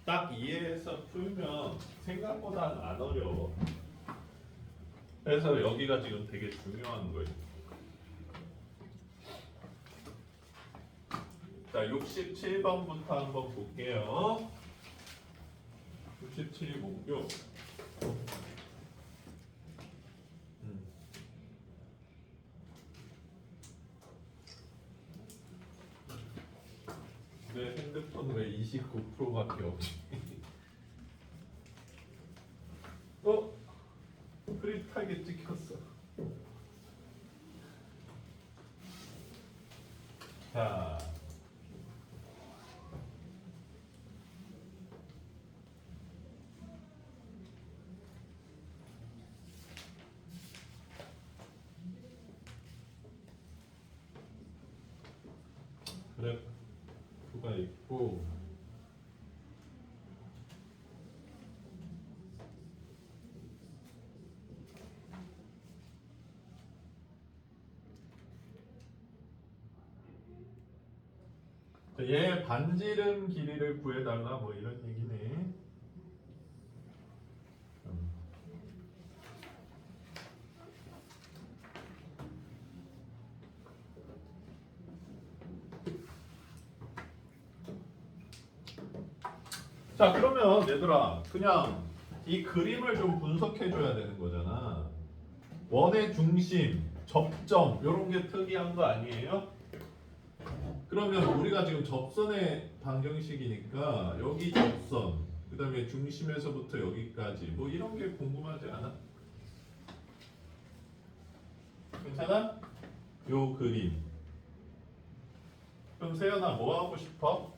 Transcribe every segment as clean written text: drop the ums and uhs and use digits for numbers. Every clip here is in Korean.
딱 이해해서 풀면 생각보다 안 어려워. 그래서 여기가 지금 되게 중요한 거예요. 자, 67번부터 한번 볼게요. 67이 뭐죠? 내 핸드폰 왜 29%밖에 없지? 흐릿하게 찍혔어. 자, 그래프가 있고 얘 반지름 길이를 구해달라 뭐 이런 얘기네. 자, 그러면 얘들아 그냥 이 그림을 좀 분석해 줘야 되는 거잖아. 원의 중심, 접점 이런 게 특이한 거 아니에요? 그러면 우리가 지금 접선의 방정식이니까 여기 접선, 그 다음에 중심에서부터 여기까지 뭐 이런 게 궁금하지 않아? 괜찮아? 요 그림. 그럼 세연아 뭐 하고 싶어?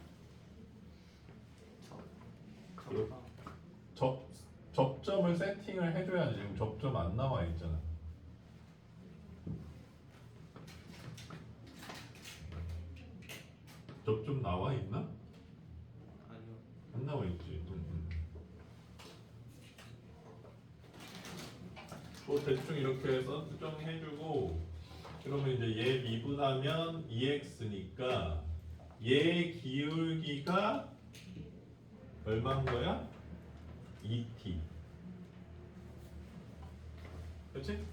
접, 접점을 세팅을 해줘야지. 지금 접점 안 나와 있잖아. 접점 나와 있나? 아니요. 안 나와 있지. 뭐 대충 이렇게 해서 수정해주고 그러면 이제 얘 미분하면 2x니까 얘 기울기가 얼마인 거야? 2t. 그렇지?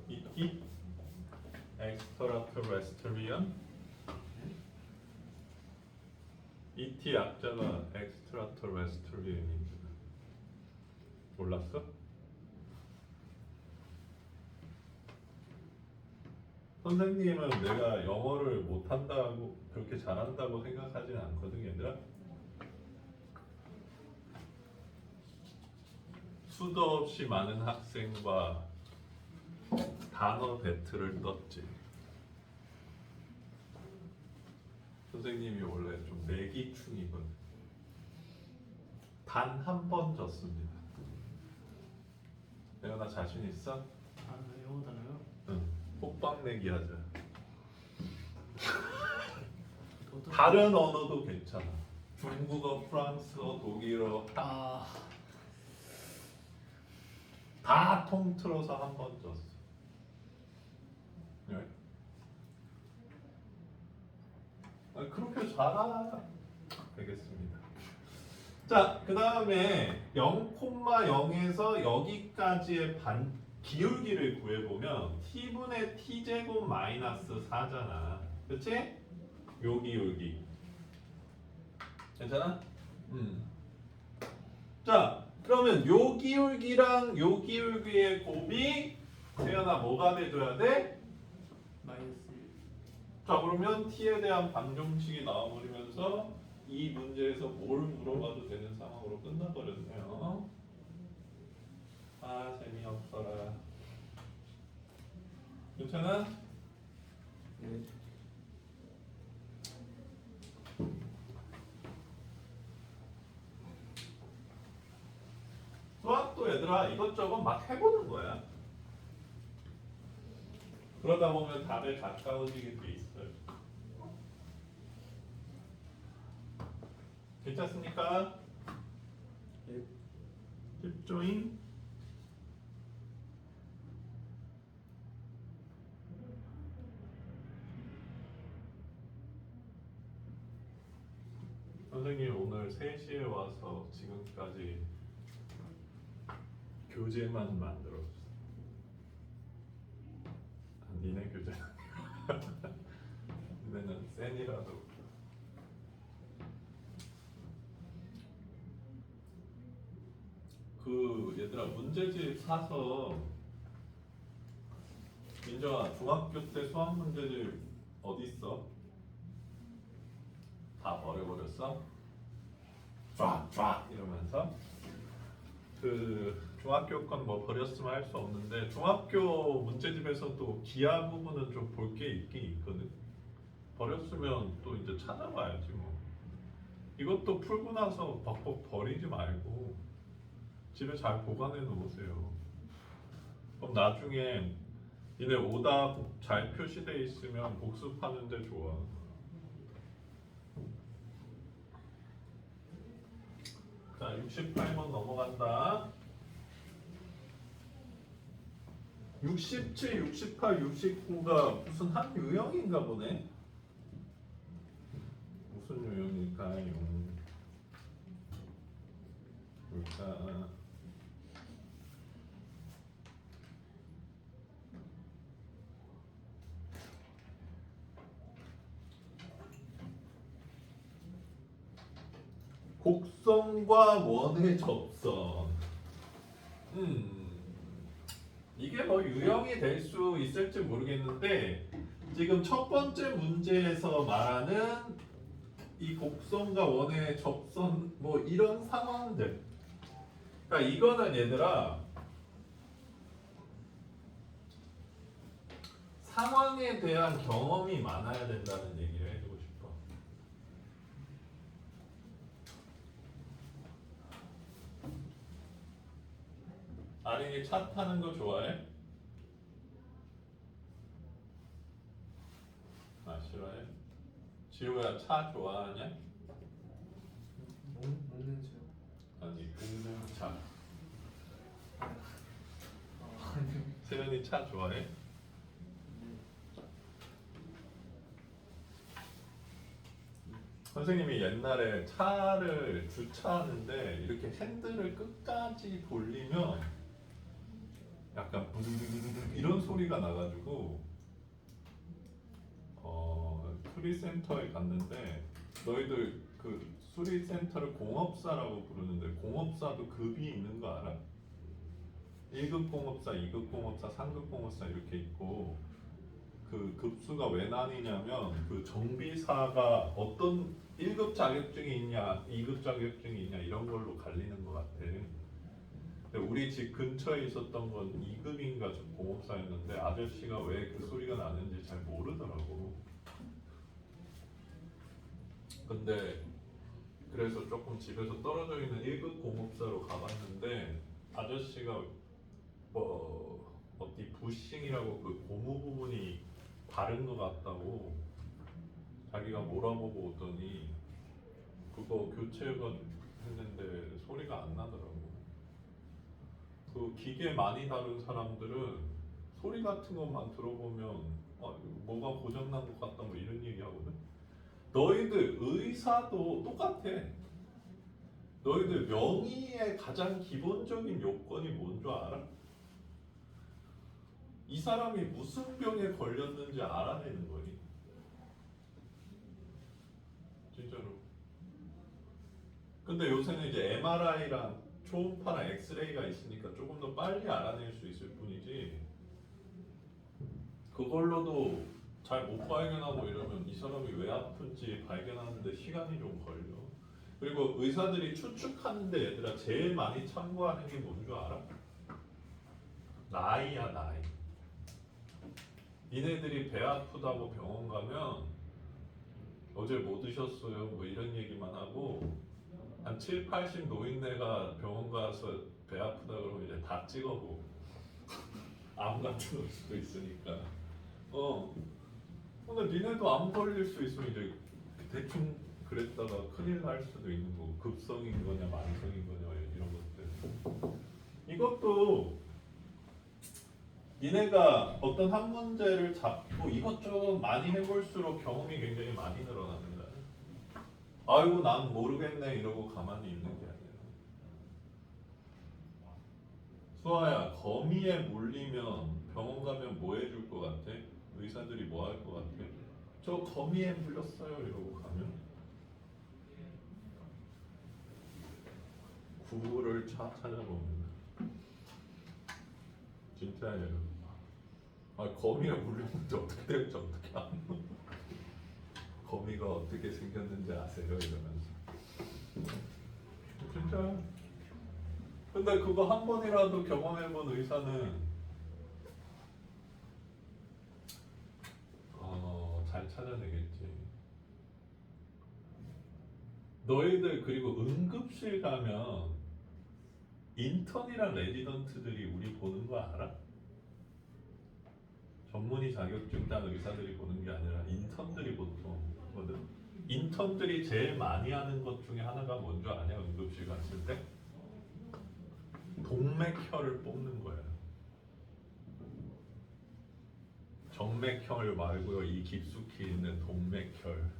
2t extraterrestrian 2t 약자가 extraterrestrian이잖아. 몰랐어? 선생님은 내가 영어를 못한다고 그렇게 잘한다고 생각하진 않거든 얘들아. 수도 없이 많은 학생과 단어 배틀을 떴지. 선생님이 원래 좀 내기충이거든. 단 한 번 졌습니다. 내가 나 자신 있어? 아, 영어 단어요? 응. 호빵 내기 하자. 어떤- 다른 언어도 괜찮아. 중국어, 프랑스어, 독일어 아, 다 통틀어서 한 번 졌어. 네? 그렇게 잘하면 되겠습니다. 자, 그 다음에 0,0에서 여기까지의 기울기를 구해보면 t분의 t제곱 마이너스 4잖아. 그치? 요 기울기. 괜찮아? 자, 그러면 요 기울기랑 요 기울기의 곱이 태연아 뭐가 돼줘야 돼? 마이너스 1. 자, 그러면 t에 대한 방정식이 나와버리면서 이 문제에서 뭘 물어봐도 되는 상황으로 끝나버렸네요. 아, 재미없어라. 괜찮아? 네. 수학도 얘들아 이것저것 막 해보는 거야. 그러다 보면 답에 가까워지게 돼 있어요. 괜찮습니까? 네. 집조인. 선생님 오늘 3시에 와서 지금까지 교재만 만들었어. 니네 교재. 니네는 센이라도. 그 얘들아 문제집 사서 민정아 중학교 때 수학 문제집 어디 있어? 다 버려버렸어? 쫙쫙 이러면서 그 중학교 건 뭐 버렸으면 할 수 없는데 중학교 문제집에서도 기하 부분은 좀 볼 게 있긴 있거든. 버렸으면 또 이제 찾아봐야지 뭐. 이것도 풀고 나서 벅벅 버리지 말고 집에 잘 보관해 놓으세요. 그럼 나중에 니네 오답 잘 표시돼 있으면 복습하는데 좋아. 자, 68번 넘어간다. 67, 68, 69가 무슨 한 유형인가 보네. 무슨 유형일까요? 뭘까? 곡선과 원의 접선. 이게 뭐 유형이 될 수 있을지 모르겠는데 지금 첫 번째 문제에서 말하는 이 곡선과 원의 접선 뭐 이런 상황들. 그러니까 이거는 얘들아 상황에 대한 경험이 많아야 된다는 얘기를 해주고 싶어. 아린이 차 타는 거 좋아해? 아 싫어해? 지우야 차 좋아하냐? 먹는 중. 아니 공차. 아니요. 세연이 차 좋아해? 선생님이 옛날에 차를 주차하는데 이렇게 핸들을 끝까지 돌리면 약간 부두두두두 이런 소리가 나가지고 수리센터에 갔는데 너희들 그 수리센터를 공업사라고 부르는데 공업사도 급이 있는 거 알아? 1급 공업사, 2급 공업사, 3급 공업사 이렇게 있고 그 급수가 왜 나뉘냐면 그 정비사가 어떤 1급 자격증이 있냐, 2급 자격증이 있냐 이런 걸로 갈리는 것 같아. 근데 우리 집 근처에 있었던 건 2급인가 공업사였는데 아저씨가 왜 그 소리가 나는지 잘 모르더라고. 근데 그래서 조금 집에서 떨어져 있는 1급 공업사로 가봤는데 아저씨가 뭐 어디 부싱이라고 그 고무 부분이 다른 것 같다고 자기가 몰아보고 오더니 그거 교체가 했는데 소리가 안 나더라고. 그 기계 많이 다룬 사람들은 소리 같은 것만 들어보면 뭐가 고장난 것 같다 뭐 이런 얘기 하거든. 너희들 의사도 똑같아. 너희들 명의의 가장 기본적인 요건이 뭔 줄 알아? 이 사람이 무슨 병에 걸렸는지 알아내는 거니. 진짜로. 근데 요새는 이제 MRI랑 초음파랑 엑스레이가 있으니까 조금 더 빨리 알아낼 수 있을 뿐이지 그걸로도 잘 못 발견하고 이러면 이 사람이 왜 아픈지 발견하는데 시간이 좀 걸려. 그리고 의사들이 추측하는데 얘들아 제일 많이 참고하는 게 뭔 줄 알아? 나이야 나이. 니네들이 배 아프다고 병원 가면 어제 뭐 드셨어요? 뭐 이런 얘기만 하고 한 7, 80 노인네가 병원 가서 배 아프다 그러면 이제 다 찍어보고 암 같은 걸 수도 있으니까 근데 니네도 암 걸릴 수 있으면 이제 대충 그랬다가 큰일 날 수도 있는 거고 급성인 거냐 만성인 거냐 이런 것들 이것도 니네가 어떤 한 문제를 잡고 이것저것 많이 해볼수록 경험이 굉장히 많이 늘어납니다. 아이고 난 모르겠네 이러고 가만히 있는 게 아니라 수아야 거미에 물리면 병원 가면 뭐 해줄 것 같아? 의사들이 뭐 할 것 같아? 저 거미에 물렸어요 이러고 가면 구글을 찾아보면 진짜예요. 아 거미에 물렸는데 어떻게 될지 어떻게 안 거미가 어떻게 생겼는지 아세요? 이러면서 진짜요. 근데 그거 한 번이라도 경험해본 의사는 잘 찾아내겠지. 너희들 그리고 응급실 가면 인턴이랑 레지던트들이 우리 보는 거 알아? 전문의 자격증 딴 의사들이 보는 게 아니라 인턴들이 보통 보거든. 인턴들이 제일 많이 하는 것 중에 하나가 뭔지 아냐? 응급실 갔을 때 동맥혈을 뽑는 거야. 정맥혈 말고요. 이 깊숙이 있는 동맥혈.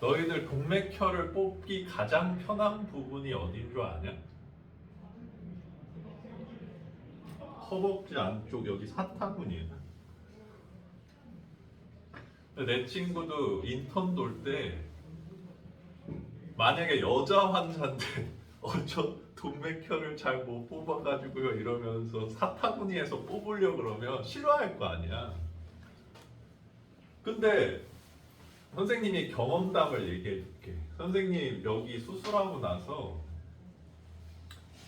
너희들 동맥혈을 뽑기 가장 편한 부분이 어딘 줄 아냐? 허벅지 안쪽 여기 사타구니야. 내 친구도 인턴 돌 때 만약에 여자 환자인데 저 동맥혈을 잘 못 뽑아가지고요 이러면서 사타구니에서 뽑으려 그러면 싫어할 거 아니야. 근데 선생님이 경험담을 얘기해 줄게. 선생님 여기 수술하고 나서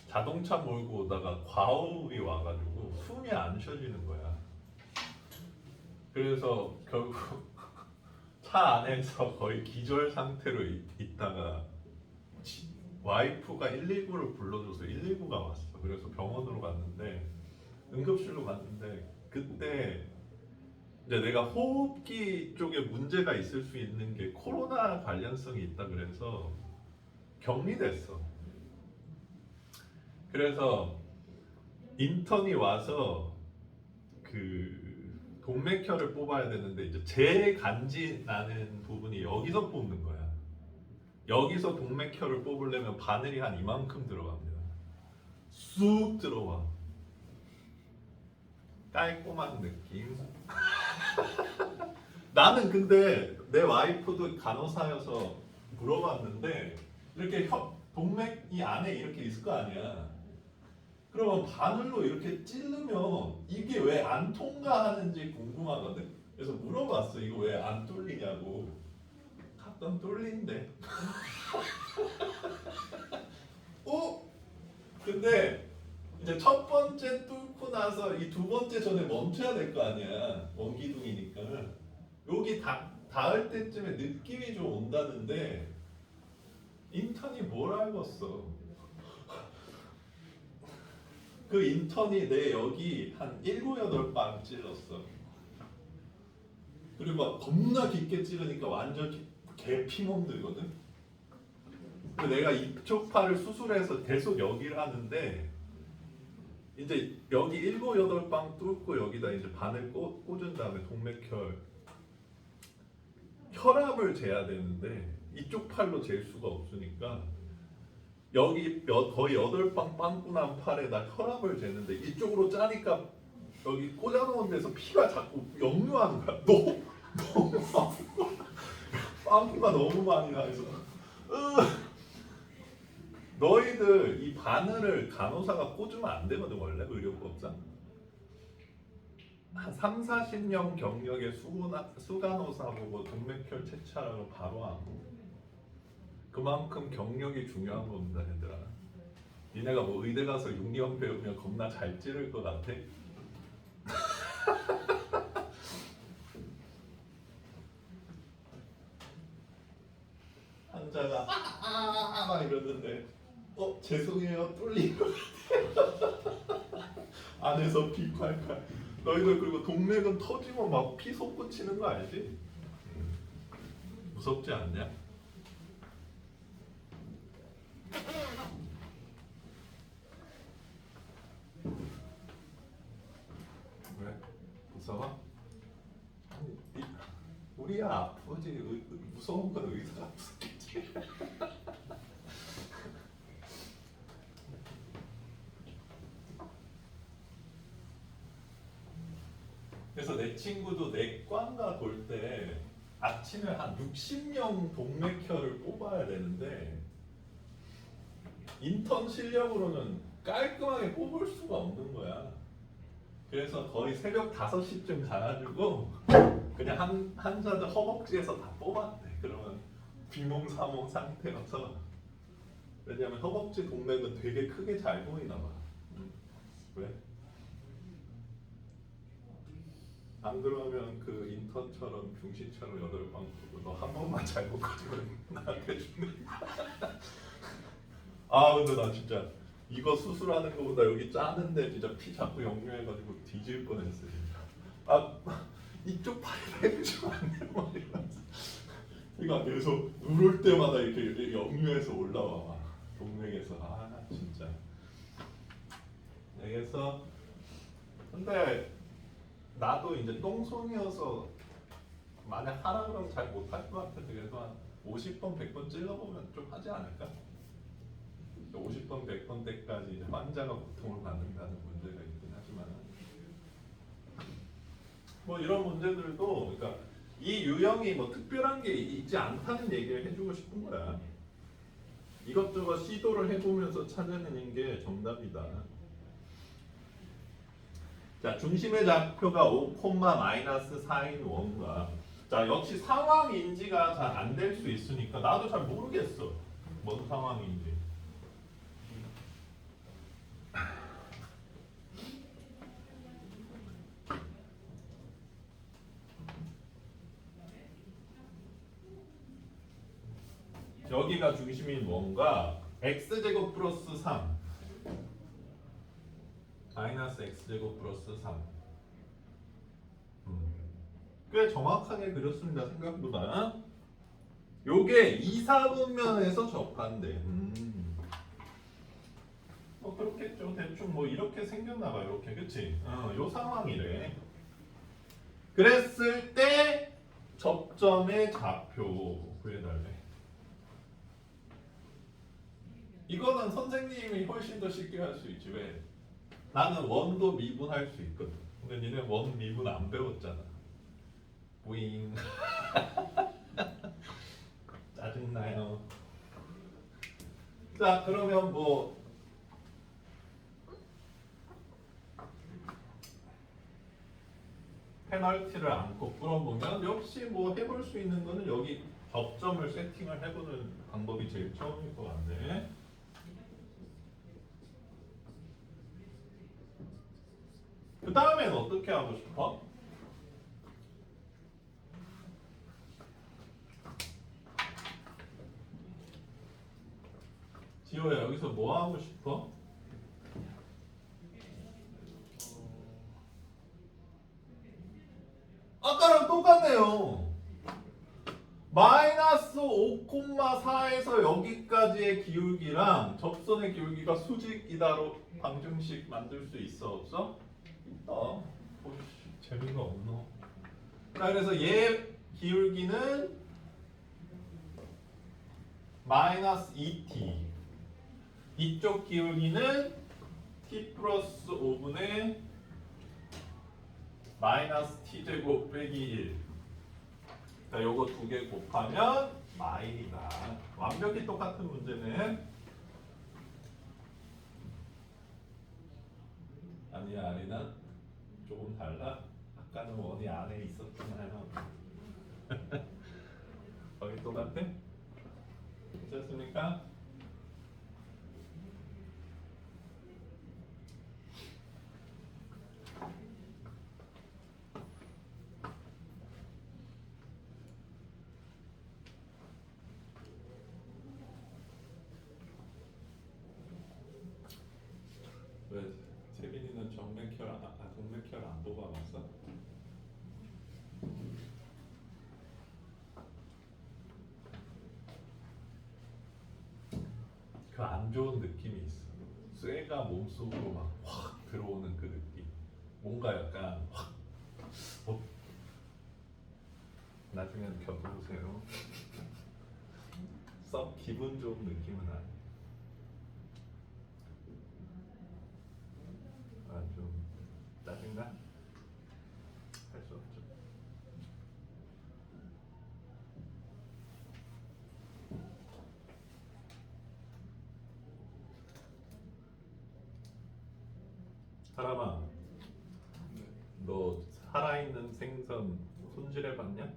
자동차 몰고 오다가 과호흡이 와가지고 숨이 안 쉬어지는 거야. 그래서 결국 차 안에서 거의 기절 상태로 있다가 와이프가 119를 불러줘서 119가 왔어. 그래서 병원으로 갔는데 응급실로 갔는데 그때 이제 내가 호흡기 쪽에 문제가 있을 수 있는 게 코로나 관련성이 있다 그래서 격리됐어. 그래서 인턴이 와서 그 동맥혈을 뽑아야 되는데 이제 제일 간지 나는 부분이 여기서 뽑는 거야. 여기서 동맥혈을 뽑으려면 바늘이 한 이만큼 들어갑니다. 쑥 들어와. 깔끔한 느낌. 나는 근데 내 와이프도 간호사여서 물어봤는데 이렇게 동맥이 안에 이렇게 있을 거 아니야. 그러면 바늘로 이렇게 찌르면 이게 왜 안 통과하는지 궁금하거든. 그래서 물어봤어. 이거 왜 안 뚫리냐고. 가끔 뚫린대. 근데 이제 첫 번째 뚫고 나서 이 두 번째 전에 멈춰야 될 거 아니야. 원기둥이니까. 여기 닿을 때쯤에 느낌이 좀 온다는데 인턴이 뭘 알겠어. 그 인턴이 내 여기 한 7, 8방 찔렀어. 그리고 막 겁나 깊게 찌르니까 완전 개 피멍 들거든. 근데 내가 이쪽 팔을 수술해서 계속 여기를 하는데 이제 여기 7, 8방 뚫고 여기다 이제 바늘 꽂은 다음에 동맥혈 혈압을 재야 되는데 이쪽 팔로 잴 수가 없으니까 여기 거의 8방 빵꾸 난 팔에다 혈압을 재는데 이쪽으로 짜니까 여기 꽂아놓은 데서 피가 자꾸 역류하는 거야. 너무 빵꾸가 너무 많이 나서 너희들 이 바늘을 간호사가 꽂으면 안 되거든 원래 의료법상. 한 3, 40년 경력의 수간호사 보고 동맥혈 채취하라고 바로 하고 그만큼 경력이 중요한 겁니다 얘들아. 니네가 뭐 의대 가서 6년 배우면 겁나 잘 찌를 것 같아? 환자가 막 이러는데 죄송해요 뚫린 것 같아요. 안에서 피 팔팔. 너희들 그리고 동맥은 터지면 막 피 솟구치는 거 알지? 무섭지 않냐? 왜? 무서워? 우리야 아프지. 무서운 건 의사가 무섭겠지. 그래서 내 친구도 내과인가 돌 때 아침에 한 60명 동맥혈을 뽑아야 되는데 인턴 실력으로는 깔끔하게 뽑을 수가 없는 거야. 그래서 거의 새벽 5시쯤 자가지고 그냥 환자들 허벅지에서 다 뽑았대. 그러면 비몽사몽 상태여서. 왜냐면 허벅지 동맥은 되게 크게 잘 보이나 봐. 왜? 안 그러면 그 인턴처럼 중시처럼 8방 쓰고 너 한 번만 잘못 가지면 나한테 죽는. 아 근데 나 진짜 이거 수술하는 거보다 여기 짜는데 진짜 피 자꾸 역류해가지고 뒤질 뻔했어 진짜. 아 이쪽 팔을 해주시면 안 돼요? 막 이러면서 피가 계속 누를 때마다 이렇게 역류해서 올라와 막 동맥에서. 아 진짜. 그래서 근데 나도 이제 똥손이어서 만약 하라 그러면 잘 못할 것 같은데 그래도 한 50번 100번 찔러보면 좀 하지 않을까? 50번 100번 때까지 이제 환자가 고통을 받는다는 문제가 있긴 하지만 뭐 이런 문제들도 그러니까 이 유형이 뭐 특별한 게 있지 않다는 얘기를 해주고 싶은 거야. 이것저것 시도를 해보면서 찾아내는 게 정답이다. 자, 중심의 좌표가 5,-4인 원과 자, 역시 상황 인지가 잘 안 될 수 있으니까 나도 잘 모르겠어. 뭔 상황인지. 여기가 중심인 원과 x제곱 플러스 3 마이너스 x제곱 플러스 3 꽤 정확하게 그렸습니다. 생각보다. 요게 2, 4분면에서 접한대. 뭐 그렇겠죠. 대충 뭐 이렇게 생겼나 봐요. 이렇게. 그치? 요 상황이래. 그랬을 때 접점의 좌표 구해달래. 이거는 선생님이 훨씬 더 쉽게 할 수 있지. 왜? 나는 원도 미분할 수 있거든. 근데 니네 원 미분 안 배웠잖아. 뿌잉. 짜증나요. 자, 그러면 뭐 페널티를 안고 풀어보면 역시 뭐 해볼 수 있는 거는 여기 접점을 세팅을 해보는 방법이 제일 처음일 것 같네. 그 다음엔 어떻게 하고 싶어? 지호야 여기서 뭐 하고 싶어? 아까랑 똑같네요. 마이너스 5,4에서 여기까지의 기울기랑 접선의 기울기가 수직이다로 방정식 만들 수 있어 없어? 있다. 오씨 재미가 없노. 자 그래서 얘 기울기는 마이너스 2t 이쪽 기울기는 t 플러스 5분의 마이너스 t제곱 빼기 1. 자, 요거 두 개 곱하면 마일이다. 완벽히 똑같은 문제네. 아니야, 아리나 조금 달라. 아까는 원이 안에 있었잖아요. 거의 똑같아? 괜찮습니까? 왜 재빈이는 정맥혈 동맥혈 안 뽑아봤어? 그 안 좋은 느낌이 있어. 쇠가 몸속으로 막 확 들어오는 그 느낌. 뭔가 약간 확 나중에 겪어보세요. 썩 기분 좋은 느낌은 아니에요. 좀 짜증나? 할 수 없죠. 사람아, 네. 너 살아있는 생선 손질해봤냐?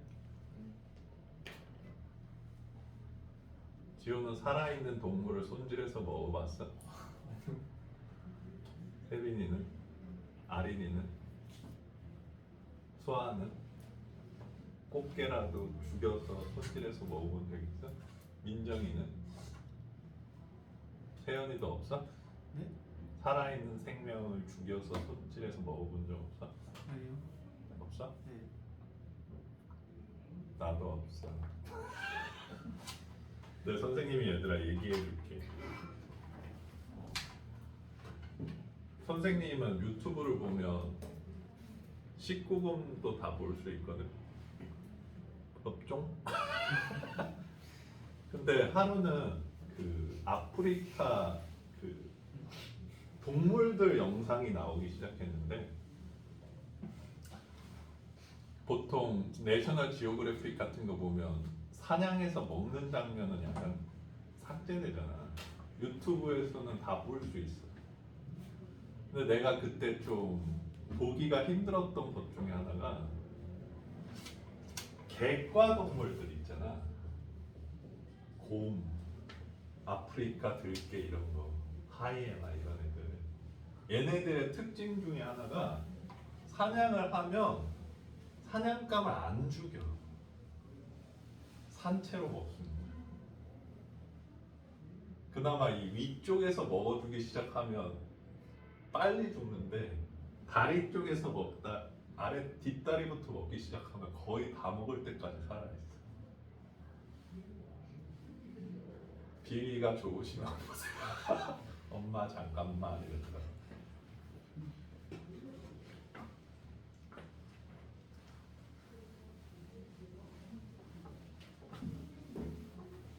지호는 살아있는 동물을 손질해서 먹어봤어? 혜빈이는? 아린이는? 수아는? 꽃게라도 죽여서 손질해서 먹어본 적 있어? 민정이는? 세연이도 없어? 네? 살아있는 생명을 죽여서 손질해서 먹어본 적 없어? 아니요. 없어? 네. 나도 없어. 내 선생님이 얘들아 얘기해줄게. 선생님은 유튜브를 보면 19금도 다 볼 수 있거든. 업종? 근데 하루는 그 아프리카 그 동물들 영상이 나오기 시작했는데 보통 내셔널 지오그래픽 같은 거 보면 사냥해서 먹는 장면은 약간 삭제되잖아. 유튜브에서는 다 볼 수 있어. 근데 내가 그때 좀 보기가 힘들었던 것 중에 하나가 객과 동물들 있잖아. 곰, 아프리카 들개 이런 거, 하이에나 이런 애들. 얘네들의 특징 중에 하나가 사냥을 하면 사냥감을 안 죽여. 산채로 먹습니다. 그나마 이 위쪽에서 먹어주기 시작하면 빨리 죽는데 다리 쪽에서 먹다 아래 뒷다리부터 먹기 시작하면 거의 다 먹을 때까지 살아있어. 비위가 좋으시면 보세요. 엄마 잠깐만 이러더라.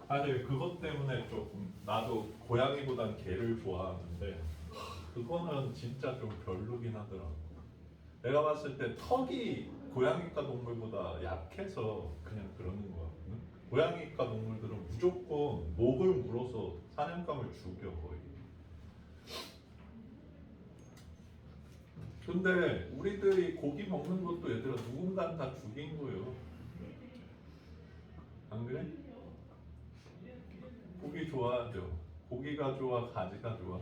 사실 그것 때문에 조금 나도 고양이보단 개를 좋아하는데 그거는 진짜 좀 별로긴 하더라고. 내가 봤을 때 턱이 고양이과 동물보다 약해서 그냥 그러는 거 같거든. 고양이과 동물들은 무조건 목을 물어서 사냥감을 죽여 거의. 근데 우리들이 고기 먹는 것도 얘들아 누군가는 다 죽인 거예요. 안 그래? 고기 좋아하죠. 고기가 좋아, 가지가 좋아.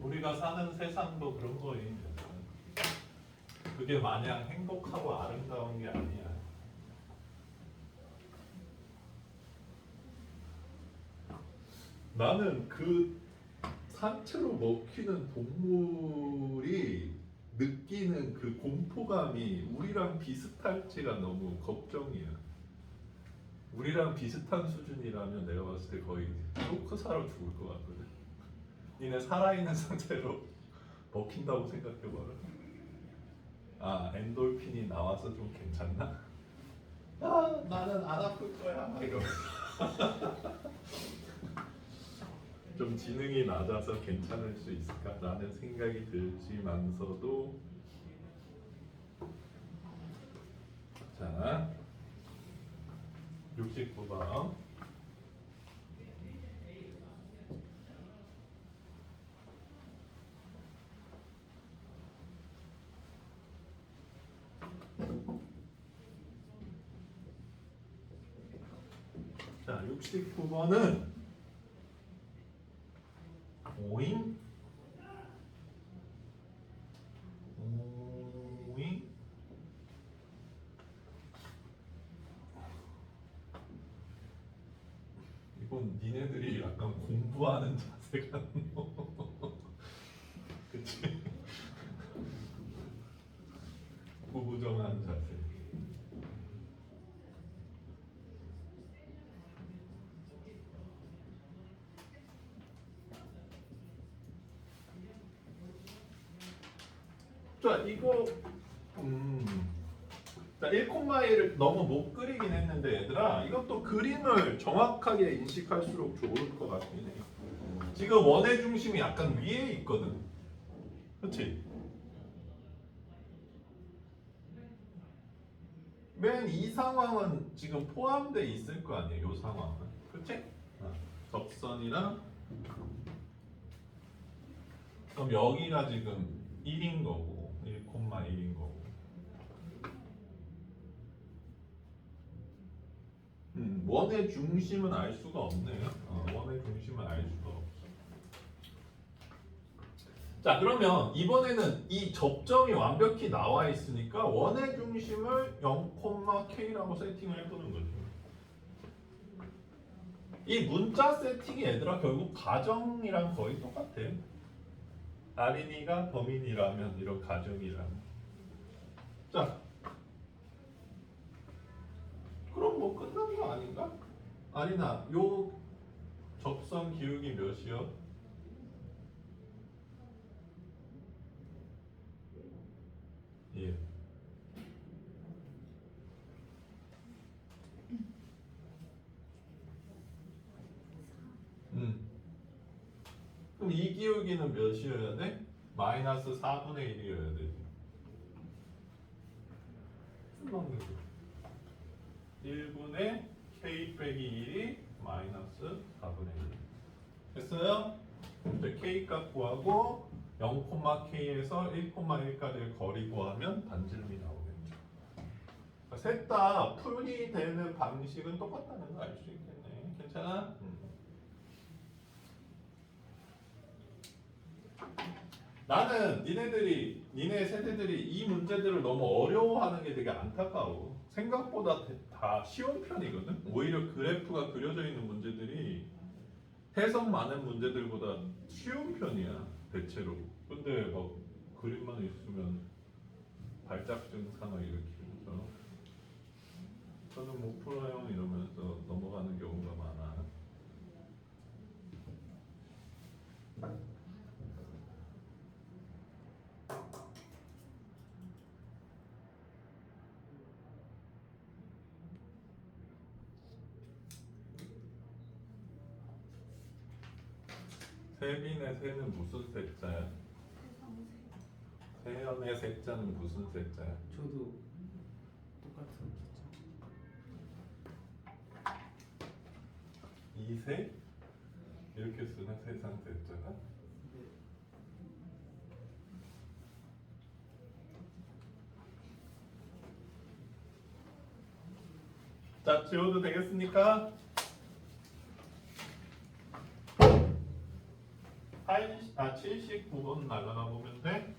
우리가 사는 세상도 그런 거예요. 그게 마냥 행복하고 아름다운 게 아니야. 나는 그 산채로 먹히는 동물이 느끼는 그 공포감이 우리랑 비슷할지가 너무 걱정이야. 우리랑 비슷한 수준이라면 내가 봤을 때 거의 쇼크사로 죽을 것 같거든. 니네 살아있는 상태로 먹힌다고 생각해봐라. 아, 엔돌핀이 나와서 좀 괜찮나? 아, 나는 안 아플 거야. 막 이러면서. 좀 지능이 낮아서 괜찮을 수 있을까라는 생각이 들지만서도 자 69번 자 69번은 오잉? 오잉? 이건 니네들이 약간 공부하는 자세가 그치? 구부정한 자세. 자 이거 자 1,1을 너무 못 그리긴 했는데 얘들아 이것도 그림을 정확하게 인식할수록 좋을 것 같긴 해. 지금 원의 중심이 약간 위에 있거든. 그렇지? 맨 이 상황은 지금 포함돼 있을 거 아니에요. 이 상황은. 그렇지? 접선이랑 그럼 여기가 지금 1인 거고 1,1인 거고. 원의 중심은 알 수가 없네요. 원의 중심은 알 수가 없어. 자 그러면 이번에는 이 접점이 완벽히 나와 있으니까 원의 중심을 0,k라고 세팅을 해보는 거죠. 이 문자 세팅이 얘들아 결국 가정이랑 거의 똑같아. 아린이가 범인이라면 이런 가정이라면. 자 그럼 뭐 끝난 거 아닌가? 아린아 요 접선 기울기 몇이요? 예. 그럼 이 기울기는 몇이어야 돼? 마이너스 4분의 1이어야 되지. 1분의 k 빼기 1이 마이너스 4분의 1. 됐어요? 이제 k 값 구하고 0,k에서 1,1까지의 거리 구하면 반지름이 나오겠죠. 셋 다 풀이 되는 방식은 똑같다는 거 알 수 있겠네. 괜찮아? 나는 니네 세대들이 이 문제들을 너무 어려워하는 게 되게 안타까워. 생각보다 다 쉬운 편이거든. 오히려 그래프가 그려져 있는 문제들이 해석 많은 문제들보다 쉬운 편이야 대체로. 근데 막 그림만 있으면 발작 증상을 일으키면서 저는 못 풀어요 이러면서 넘어가는 경우가 많아. 세빈의 세는 무슨 세자야? 세연의 세자는 무슨 세자야? 저도 똑같은 이세? 이렇게 쓰는 세상 세자가? 네. 자, 지워도 되겠습니까? 79번 날라가 보면 돼.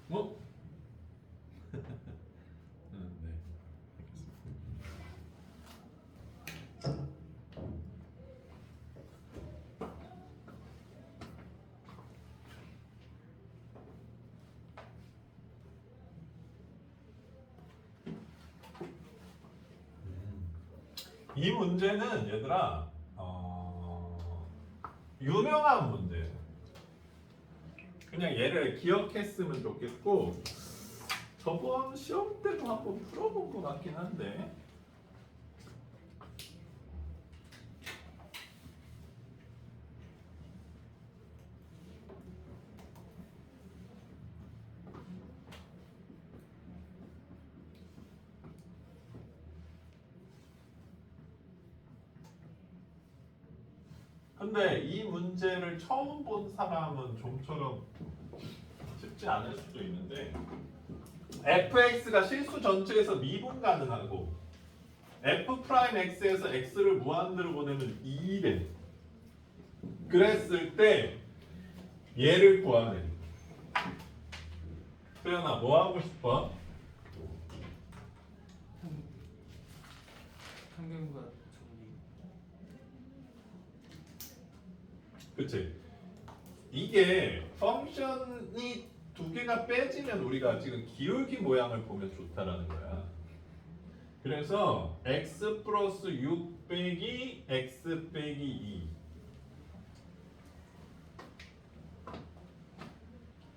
뭐? 네, 알겠습니다. 이 문제는 얘들아 유명한 문제예요. 그냥 얘를 기억했으면 좋겠고 저번 시험 때도 한번 풀어본 것 같긴 한데 근데 이 문제를 처음 본 사람은 좀처럼 쉽지 않을 수도 있는데 fx가 실수 전체에서 미분 가능하고 f'x에서 x를 무한대로 보내면 2래. 그랬을 때 얘를 구하래. 소연아 뭐 하고 싶어? 평균과 정리. 그치? 이게 펑션이 두 개가 빼지면 우리가 지금 기울기 모양을 보면 좋다라는 거야. 그래서 x 플러스 6 빼기 x 빼기 2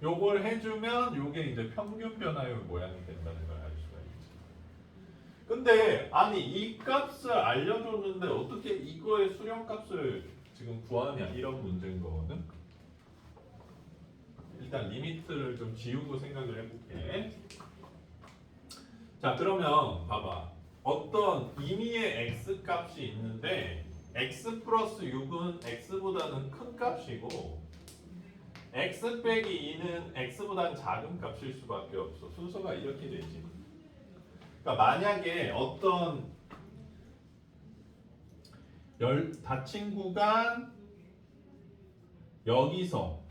요걸 해주면 요게 이제 평균 변화율 모양이 된다는 걸 알 수가 있지. 근데 아니 이 값을 알려줬는데 어떻게 이거의 수렴값을 지금 구하냐 이런 문제인 거거든. 일단 리미트를 좀 지우고 생각을 해볼게. 자 그러면 봐봐. 어떤 임의의 x 값이 있는데 x 플러스 6은 x보다는 큰 값이고 x 빼기 2는 x보다는 작은 값일 수밖에 없어. 순서가 이렇게 되지. 그러니까 만약에 어떤 닫힌 구간 여기서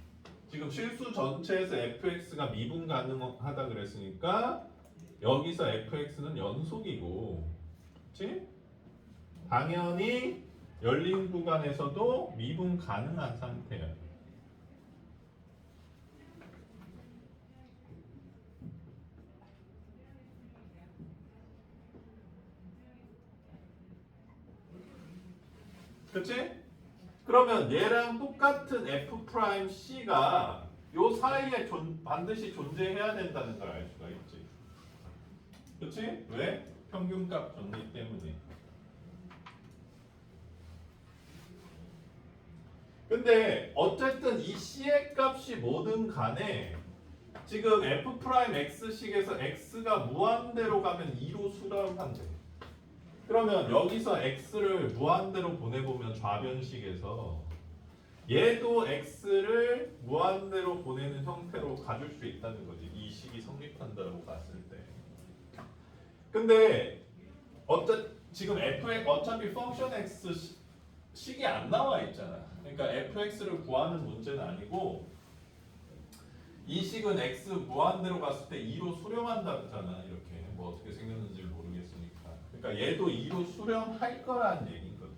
지금 실수 전체에서 fx가 미분 가능하다 그랬으니까 여기서 fx는 연속이고, 그렇지? 당연히 열린 구간에서도 미분 가능한 상태야. 그렇지? 그러면 얘랑 똑같은 f'C가 요 사이에 반드시 존재해야 된다는 걸 알 수가 있지. 그렇지? 왜? 평균값 정리 때문에. 근데 어쨌든 이 C의 값이 뭐든 간에 지금 f'X식에서 X가 무한대로 가면 2로 수렴한대. 그러면 여기서 x를 무한대로 보내보면 좌변식에서 얘도 x를 무한대로 보내는 형태로 가줄 수 있다는 거지. 이 식이 성립한다고 봤을 때. 근데 지금 어차피 펑션 x 식이 안 나와 있잖아. 그러니까 fx를 구하는 문제는 아니고 이 식은 x 무한대로 갔을 때 2로 수렴한다잖아. 이렇게 뭐 어떻게 생겼는지 모르겠으니까. 그러니까 얘도 2로 수렴할 거라는 얘기인 거지.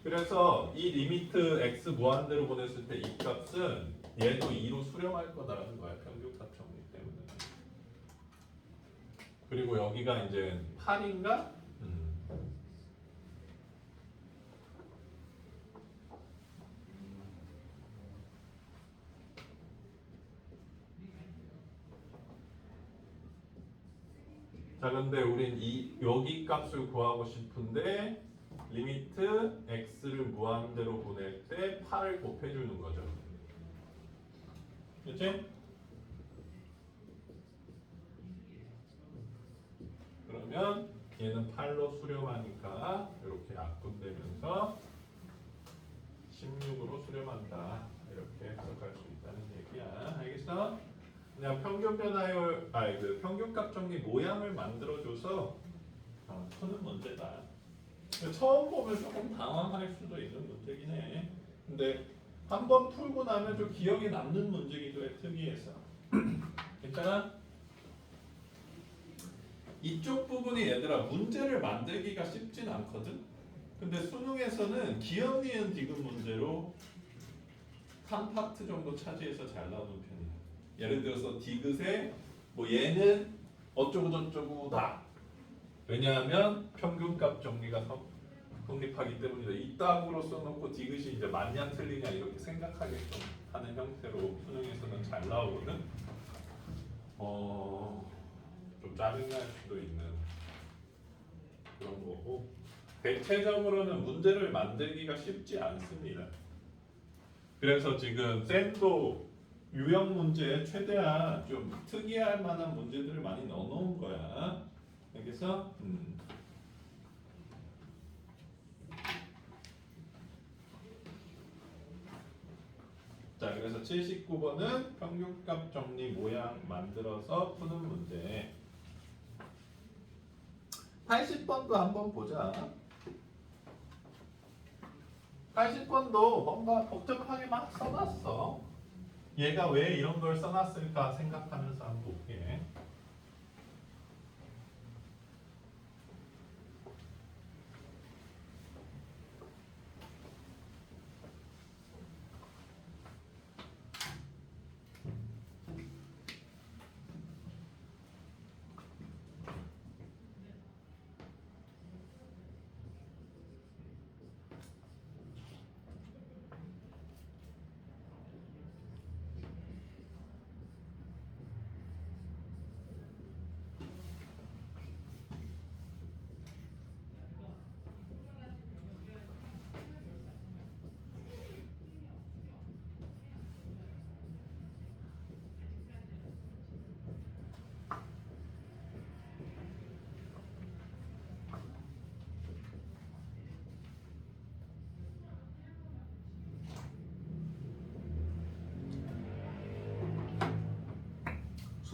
그래서 이 리미트 x 무한대로 보냈을 때 이 값은 얘도 2로 수렴할 거다라는 거야. 평균값 정리 때문에. 그리고 여기가 이제 8인가? 자, 근데 우린 여기 값을 구하고 싶은데 리미트 x를 무한대로 보낼 때 8을 곱해주는 거죠. 그치? 그러면 얘는 8로 수렴하니까 이렇게 약분되면서 16으로 수렴한다. 이렇게 해석할 수 있다는 얘기야. 알겠어? 그냥 평균 변화율, 그 평균값 정리 모양을 만들어줘서 푸는 문제다. 처음 보면 조금 당황할 수도 있는 문제긴 해. 근데 한번 풀고 나면 좀 기억에 남는 문제기도 해, 특이해서. 괜찮아? 이쪽 부분이 얘들아 문제를 만들기가 쉽진 않거든? 근데 수능에서는 기억, 니은, 디귿 문제로 3파트 정도 차지해서 잘 나오는 편이야. 예를 들어서 디귿에 뭐 얘는 어쩌고 저쩌고다. 왜냐하면 평균값 정리가 성립하기 때문이다. 이따구로 써놓고 디귿이 이제 맞냐 틀리냐 이렇게 생각하게끔 하는 형태로 수능에서는 잘 나오거든. 좀 짜증날 수도 있는 그런 거고. 대체적으로는 문제를 만들기가 쉽지 않습니다. 그래서 지금 쌤도 유형 문제에 최대한 좀 특이할 만한 문제들을 많이 넣어놓은 거야. 알겠어? 자, 그래서 79번은 평균값 정리 모양 만들어서 푸는 문제. 80번도 한번 보자. 80번도 뭔가 복잡하게 막 써놨어. 얘가 왜 이런 걸 써놨을까 생각하면서 한번 볼게.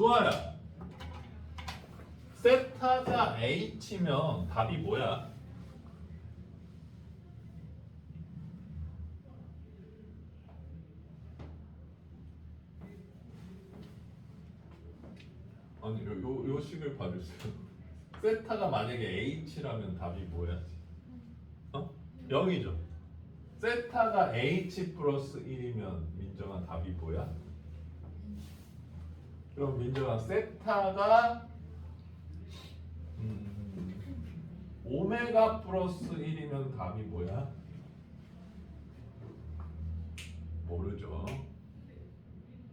수아야, 세타가 h면 답이 뭐야? 아니 요 식을 봐주세요. 세타가 만약에 h라면 답이 뭐야? 어? 0이죠. 세타가 h 플러스 1이면 민정아 답이 뭐야? 그럼 민정아 세타가 오메가 플러스 1이면 답이 뭐야? 모르죠.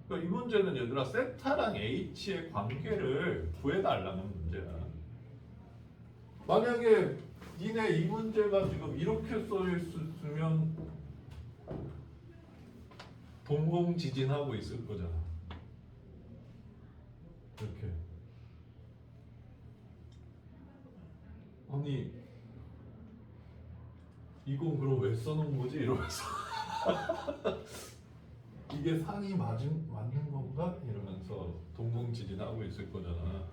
그러니까 이 문제는 얘들아 세타랑 h의 관계를 구해달라는 문제야. 만약에 니네 이 문제가 지금 이렇게 써있으면 동공지진하고 있을 거잖아. 이렇게. 아니 이건 그럼 왜 써놓은 거지? 이러면서 이게 상이 맞는 건가? 이러면서 동공지진하고 있을 거잖아.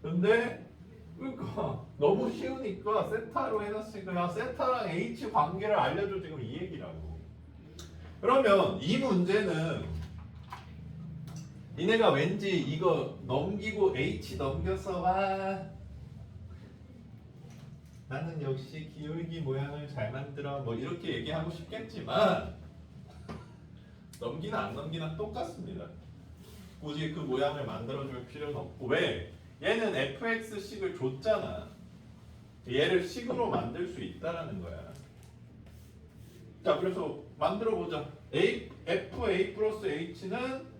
근데 그러니까 너무 쉬우니까 세타로 해놨으니까 세타랑 h 관계를 알려줘 지금 이 얘기라고. 그러면 이 문제는 니네가 왠지 이거 넘기고 h 넘겨서 와 나는 역시 기울기 모양을 잘 만들어 뭐 이렇게 얘기하고 싶겠지만 넘기나 안 넘기나 똑같습니다. 굳이 그 모양을 만들어줄 필요는 없고 왜? 얘는 fx식을 줬잖아. 얘를 식으로 만들 수 있다라는 거야. 자 그래서 만들어보자. fa 플러스 h는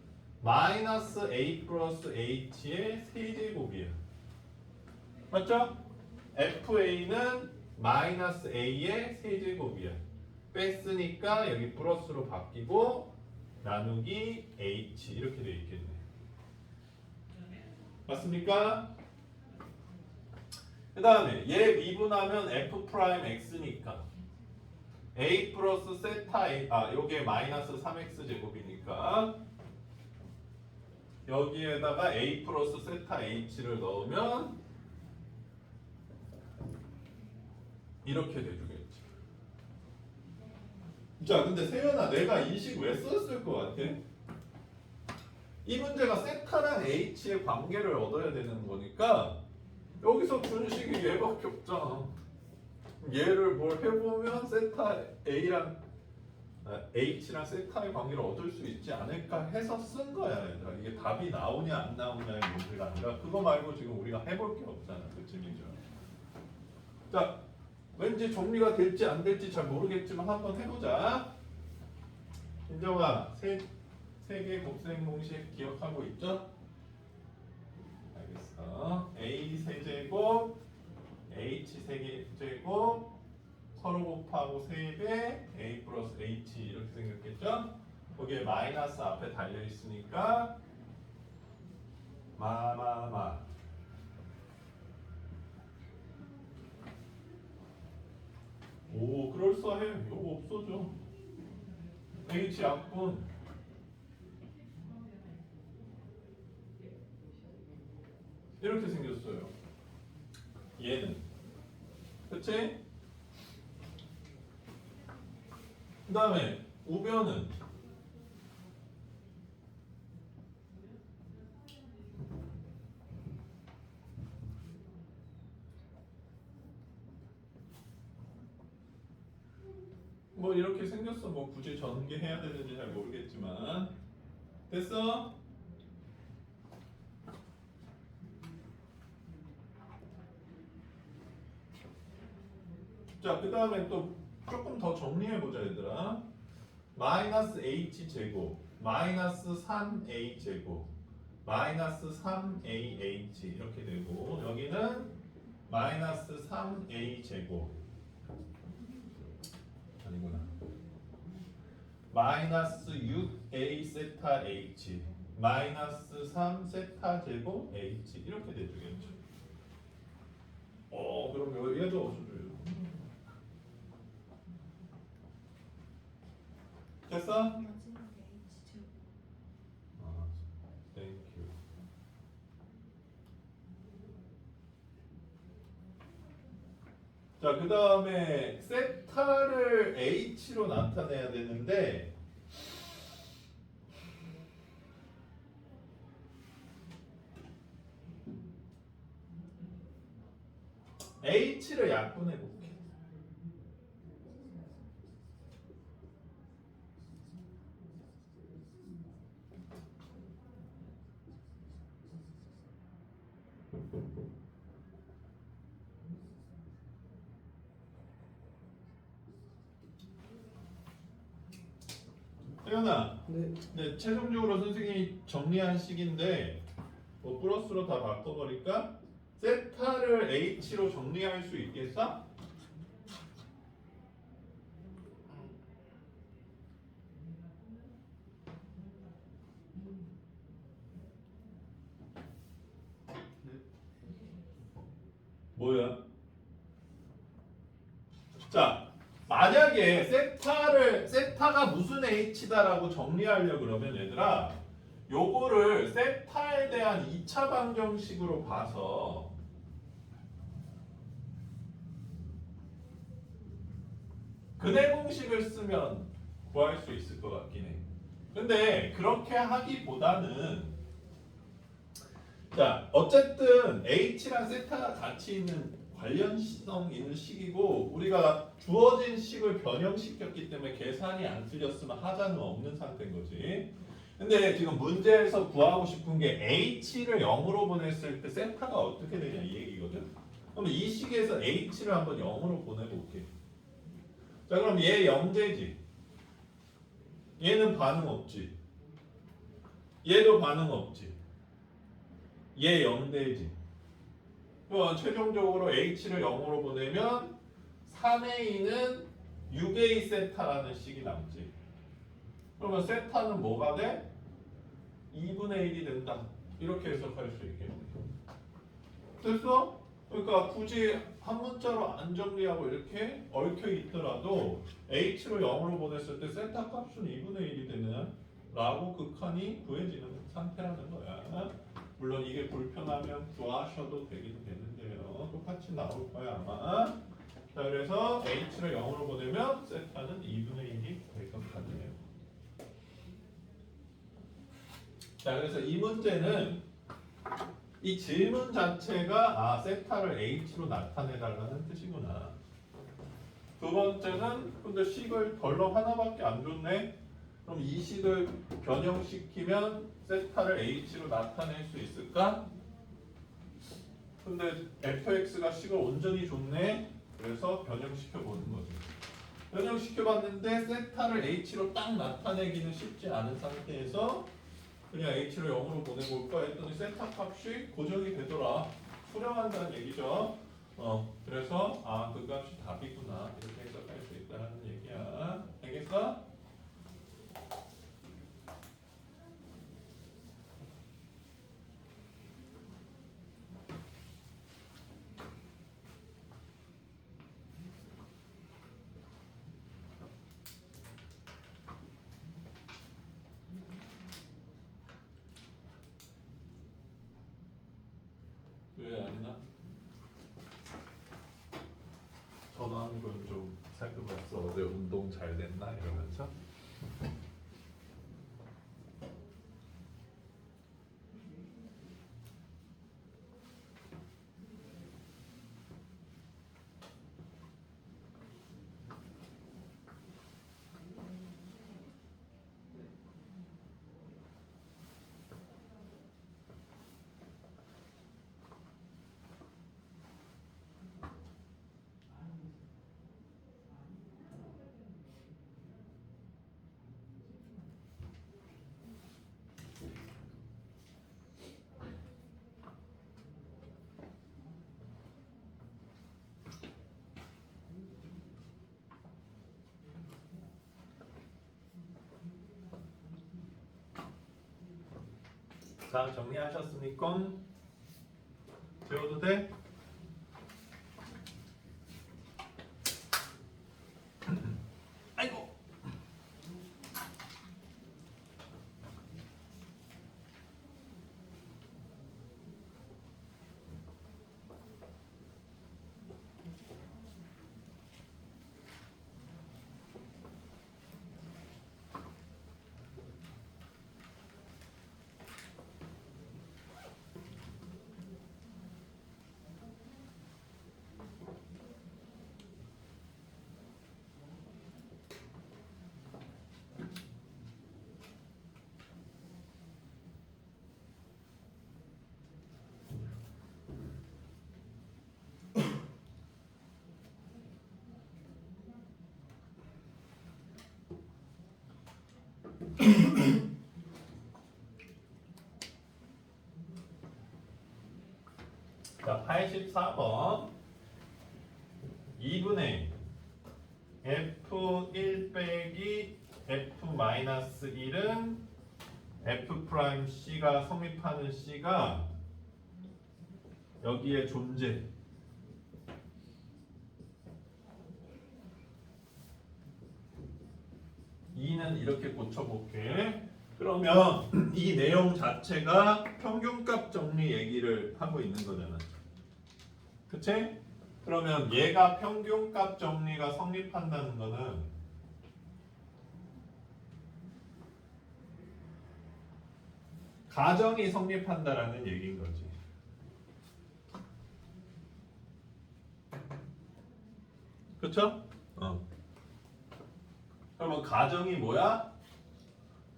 마이너스 a 플러스 h의 세제곱이야. 맞죠? fa는 마이너스 a의 세제곱이야. 뺐으니까 여기 플러스로 바뀌고 나누기 h 이렇게 돼 있겠네. 맞습니까? 그 다음에 얘 미분하면 f 프라임 x니까 a 플러스 세타 a 요게 마이너스 3x 제곱이니까 여기에다가 a 플러스 세타 h를 넣으면 이렇게 돼주겠지. 자 근데 세연아 내가 이 식 왜 썼을 것 같아? 이 문제가 세타랑 h의 관계를 얻어야 되는 거니까 여기서 준 식이 얘밖에 없잖아. 얘를 뭘 해보면 세타 a랑 h랑 세타의 관계를 얻을 수 있지 않을까 해서 쓴 거야 얘들아. 이게 답이 나오냐 안 나오냐의 문제가 아니라 그거 말고 지금 우리가 해볼 게 없잖아. 그치 민주야? 자 왠지 정리가 될지 안 될지 잘 모르겠지만 한번 해보자. 민정아 세개 곱셈 공식 기억하고 있죠? 알겠어. a 세제곱 h 세제곱 서로 곱하고 3배 a 플러스 h 이렇게 생겼겠죠? 거기에 마이너스 앞에 달려있으니까 마마마 오 그럴싸해. 이거 없어져. h 약분 이렇게 생겼어요. 얘는 그치? 그 다음에 우변은 뭐 이렇게 생겼어. 뭐 굳이 전개해야 되는지 잘 모르겠지만 됐어? 자, 그 다음에 또 조금 더 정리해보자 얘들아. 마이너스 h 제곱 마이너스 3a 제곱 마이너스 3ah 이렇게 되고 여기는 마이너스 3a 제곱 아니구나 마이너스 6a 세타 h 마이너스 3 세타 제곱 h 이렇게 되주겠죠. 그럼 얘도 없어져요. 됐어? 마지막에 H 제곱. 땡큐. 자, 그 다음에 세타를 h로 나타내야 되는데 h를 약분해 볼게. 태연아, 네. 네, 최종적으로 선생님이 정리한 식인데 뭐 플러스로 다 바꿔버릴까? 세타를 h로 정리할 수 있겠어? 뭐야? 자, 만약에 세타가 무슨 h다라고 정리하려 그러면 얘들아, 요거를 세타에 대한 2차 방정식으로 봐서 근해 공식을 쓰면 구할 수 있을 것 같긴 해. 근데 그렇게 하기보다는 자, 어쨌든 h랑 세타가 같이 있는 관련성 있는 식이고 우리가 주어진 식을 변형시켰기 때문에 계산이 안 틀렸으면 하자는 없는 상태인 거지. 근데 지금 문제에서 구하고 싶은 게 h를 0으로 보냈을 때 세타가 어떻게 되냐 이 얘기거든. 그럼 이 식에서 h를 한번 0으로 보내볼게. 자, 그럼 얘 0되지. 얘는 반응 없지. 얘도 반응 없지. 얘 0되지. 그럼 최종적으로 h를 0으로 보내면 3a는 6a 세타라는 식이 남지. 그러면 세타는 뭐가 돼? 2분의 1이 된다. 이렇게 해석할 수 있겠네. 됐어? 그러니까 굳이 한 문자로 안 정리하고 이렇게 얽혀 있더라도 h를 0으로 보냈을 때 세타 값은 2분의 1이 되는 라고 극한이 구해지는 상태라는 거야. 물론 이게 불편하면 구하셔도 되긴 되는데요. 똑같이 나올 거야 아마. 자, 그래서 h를 0으로 보내면 세타는 2분의 1이 될 것 같네요. 자, 그래서 이 문제는 이 질문 자체가 세타를 h로 나타내달라는 뜻이구나. 두 번째는 근데 식을 덜렁 하나밖에 안 줬네. 그럼 이 식을 변형시키면 세타를 h로 나타낼 수 있을까? 근데 fx가 식을 온전히 줬네. 그래서 변형시켜 보는 거죠. 변형시켜 봤는데 세타를 h로 딱 나타내기는 쉽지 않은 상태에서 그냥 h를 0으로 보내볼까 했더니 세타 값이 고정이 되더라. 수렴한다는 얘기죠. 그래서 그 값이 답이구나. 이렇게 해석할 수 있다는 얘기야. 알겠어? 왜 아니나? 전화한 걸 좀 살펴봤어. 어제 운동 잘 됐나 이러면서. 자, 정리하셨으니까 배워도 돼? 아이고. 자, 84번 2분의 F1 빼기 F-1은 F'C가 성립하는 C가 여기에 존재. E는 이렇게 고쳐볼게. 그러면 이 내용 자체가 평균값 정리 얘기를 하고 있는 거잖아. 그치? 그러면 얘가 평균값 정리가 성립한다는 거는 가정이 성립한다라는 얘기인 거지. 그쵸? 그러면 가정이 뭐야?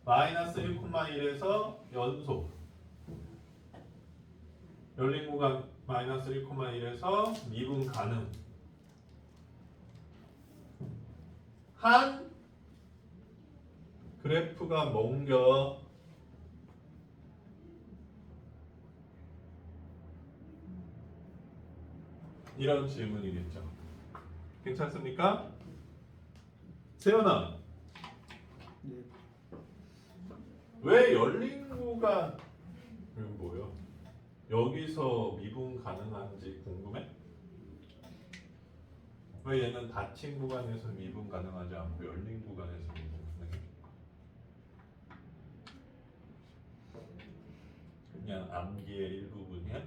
마이너스 1,1에서 연속 열린 구간 마이너스 1,1에서 미분 가능 한 그래프가 뭔겨? 이런 질문이겠죠. 괜찮습니까? 세연아, 네. 왜 열린 구간은 뭐요? 여기서 미분 가능한지 궁금해? 왜 얘는 닫힌 구간에서 미분 가능하지 않고 열린 구간에서 미분 가능해? 그냥 암기의 일부분이야?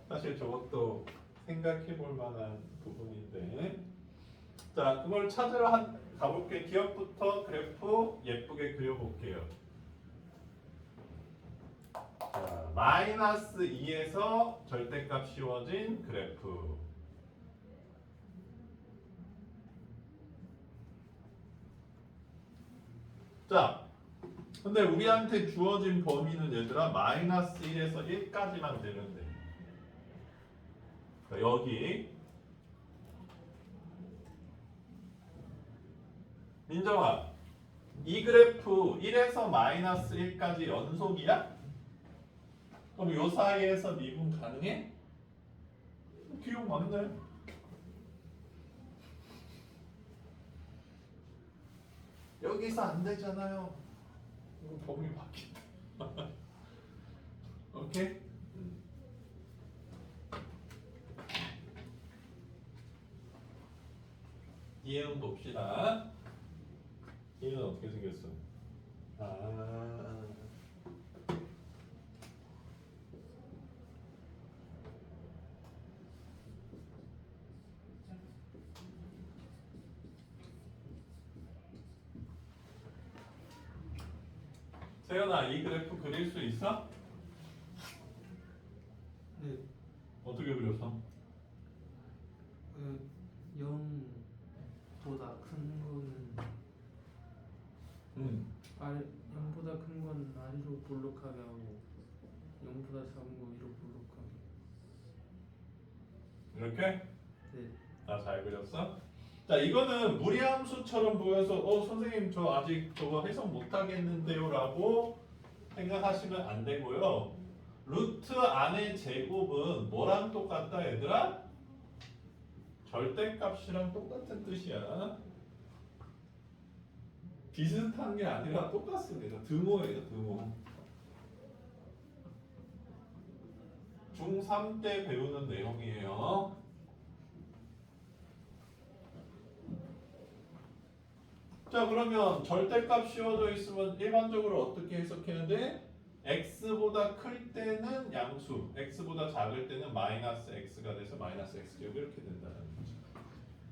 사실 저것도 생각해 볼 만한 부분인데, 자, 그걸 찾으러 가볼게. 기억부터 그래프 예쁘게 그려볼게요. 자, 마이너스 2에서 절대값 씌워진 그래프. 자, 근데 우리한테 주어진 범위는 얘들아 마이너스 1에서 1까지만 되면 돼. 자, 여기 민정아, 이 그래프 1에서 마이너스 1까지 연속이야? 그럼 요 사이에서 미분 가능해? 기억 맞네. 여기서 안 되잖아요. 이거 범위 바뀐다. 오케이? 얘는 봅시다. 얘는 어떻게 생겼어? 세연아, 이 그래프 그릴 수 있어? 네. 어떻게 그렸어? 0보다 큰 거는 아래 0보다 큰 건 아래로 볼록하게 하고 0보다 작은 거 위로 볼록하게. 이렇게? 네. 잘 그렸어? 자, 이거는 무리함수처럼 보여서 선생님 저 아직 저거 해석 못하겠는데요 라고 생각하시면 안 되고요. 루트 안의 제곱은 뭐랑 똑같다 얘들아? 절대값이랑 똑같은 뜻이야. 비슷한 게 아니라 똑같습니다. 등호예요, 등호. 중3 때 배우는 내용이에요. 자, 그러면 절대값 씌워져 있으면 일반적으로 어떻게 해석해야 돼? x보다 클 때는 양수, x보다 작을 때는 마이너스 x가 돼서 마이너스 x제곱 이렇게 된다는 거죠.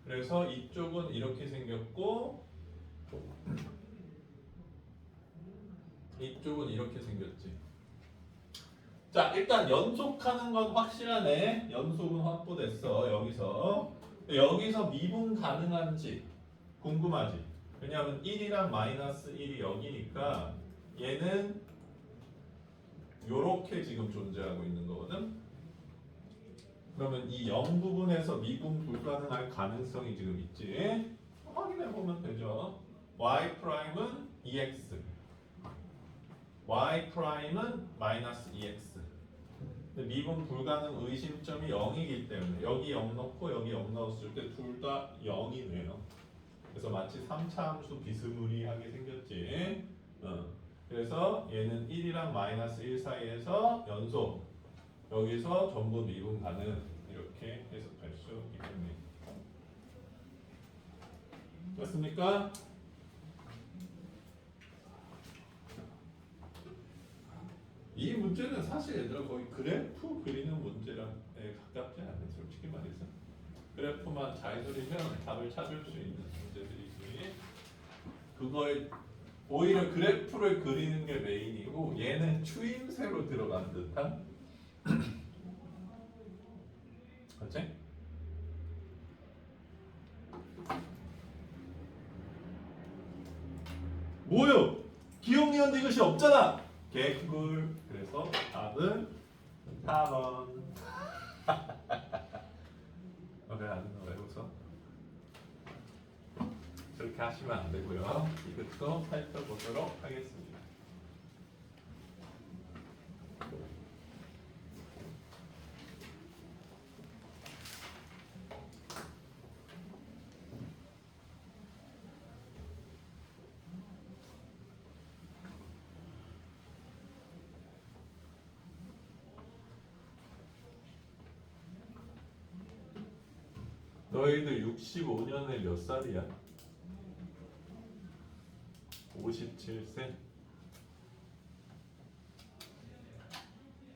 그래서 이쪽은 이렇게 생겼고 이쪽은 이렇게 생겼지. 자, 일단 연속하는 건 확실하네. 연속은 확보됐어. 여기서 미분 가능한지 궁금하지. 왜냐하면 1이랑 마이너스 1이 여기니까 얘는 요렇게 지금 존재하고 있는 거거든. 그러면 이 0 부분에서 미분 불가능할 가능성이 지금 있지. 확인해 보면 되죠. y 프라임은 2x, y 프라임은 마이너스 2x. 근데 미분 불가능 의심점이 0이기 때문에 여기 0 넣고 여기 0 넣었을 때 둘 다 0이네요. 그래서 마치 3차 함수 비스무리하게 생겼지. 그래서 얘는 1이랑 마이너스 1 사이에서 연속, 여기서 전부 미분 가능, 이렇게 해석할 수 있겠네요. 됐습니까? 이 문제는 사실 얘들아 거의 그래프 그리는 문제에 가깝지 않아요. 솔직히 말해서 그래프만 잘 그리면 답을 찾을 수 있는 문제들이지, 그거에 오히려 그래프를 그리는 게 메인이고 얘는 추임새로 들어간 듯한 그치? 뭐요? 기억니은 이것이 없잖아. 개꿀. 그래서 답은 4번. 왜 안 왜 웃어? 그렇게 하시면 안 되고요. 이것도 살펴보도록 하겠습니다. 너희들 65년에 몇 살이야? 57세?